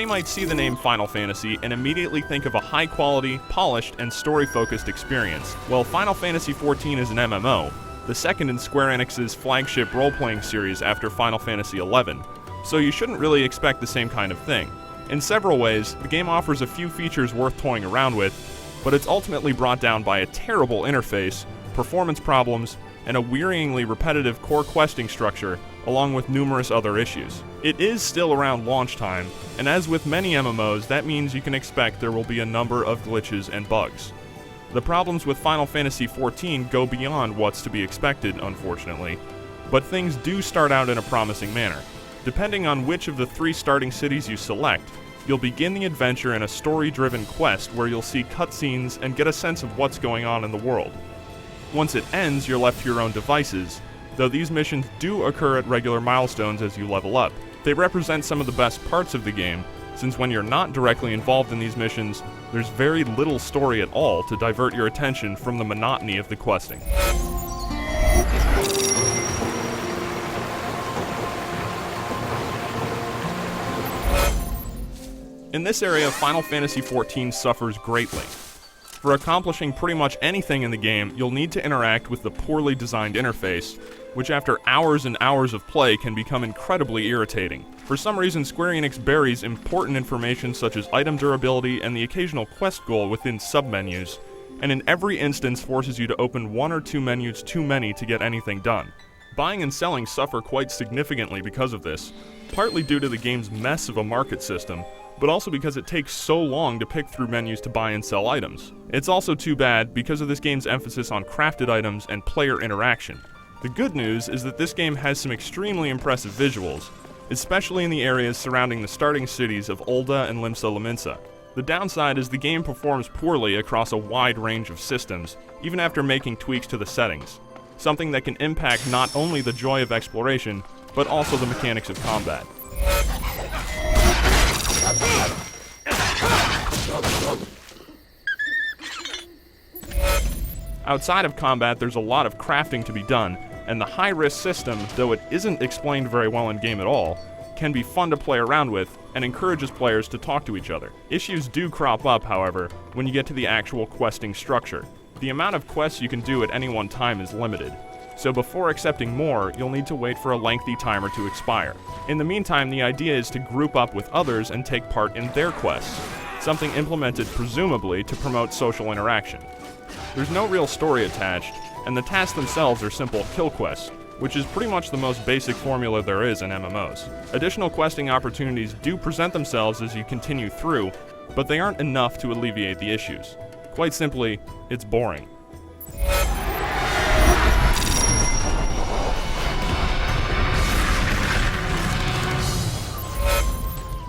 might see the name Final Fantasy and immediately think of a high-quality, polished, and story-focused experience. Well, Final Fantasy XIV is an MMO, the second in Square Enix's flagship role-playing series after Final Fantasy XI, so you shouldn't really expect the same kind of thing. In several ways, the game offers a few features worth toying around with, but it's ultimately brought down by a terrible interface, performance problems, and a wearyingly repetitive core questing structure, along with numerous other issues. It is still around launch time, and as with many MMOs, that means you can expect there will be a number of glitches and bugs. The problems with Final Fantasy XIV go beyond what's to be expected, unfortunately, but things do start out in a promising manner. Depending on which of the 3 starting cities you select, you'll begin the adventure in a story-driven quest where you'll see cutscenes and get a sense of what's going on in the world. Once it ends, you're left to your own devices, though these missions do occur at regular milestones as you level up. They represent some of the best parts of the game, since when you're not directly involved in these missions, there's very little story at all to divert your attention from the monotony of the questing. In this area, Final Fantasy XIV suffers greatly. For accomplishing pretty much anything in the game, you'll need to interact with the poorly designed interface, which after hours and hours of play can become incredibly irritating. For some reason, Square Enix buries important information such as item durability and the occasional quest goal within submenus, and in every instance forces you to open 1 or 2 menus too many to get anything done. Buying and selling suffer quite significantly because of this, partly due to the game's mess of a market system, but also because it takes so long to pick through menus to buy and sell items. It's also too bad because of this game's emphasis on crafted items and player interaction. The good news is that this game has some extremely impressive visuals, especially in the areas surrounding the starting cities of Ul'dah and Limsa Lominsa. The downside is the game performs poorly across a wide range of systems, even after making tweaks to the settings, something that can impact not only the joy of exploration, but also the mechanics of combat. Outside of combat, there's a lot of crafting to be done, and the high-risk system, though it isn't explained very well in-game at all, can be fun to play around with and encourages players to talk to each other. Issues do crop up, however, when you get to the actual questing structure. The amount of quests you can do at any one time is limited, so before accepting more, you'll need to wait for a lengthy timer to expire. In the meantime, the idea is to group up with others and take part in their quests, something implemented presumably to promote social interaction. There's no real story attached, and the tasks themselves are simple kill quests, which is pretty much the most basic formula there is in MMOs. Additional questing opportunities do present themselves as you continue through, but they aren't enough to alleviate the issues. Quite simply, it's boring.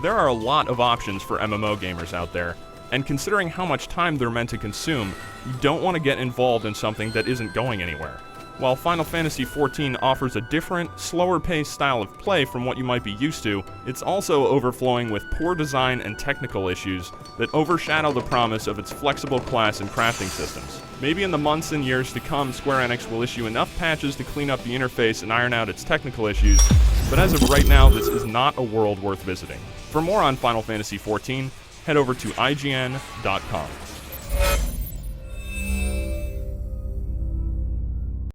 There are a lot of options for MMO gamers out there, and considering how much time they're meant to consume, you don't want to get involved in something that isn't going anywhere. While Final Fantasy XIV offers a different, slower-paced style of play from what you might be used to, it's also overflowing with poor design and technical issues that overshadow the promise of its flexible class and crafting systems. Maybe in the months and years to come, Square Enix will issue enough patches to clean up the interface and iron out its technical issues, but as of right now, this is not a world worth visiting. For more on Final Fantasy XIV, head over to IGN.com.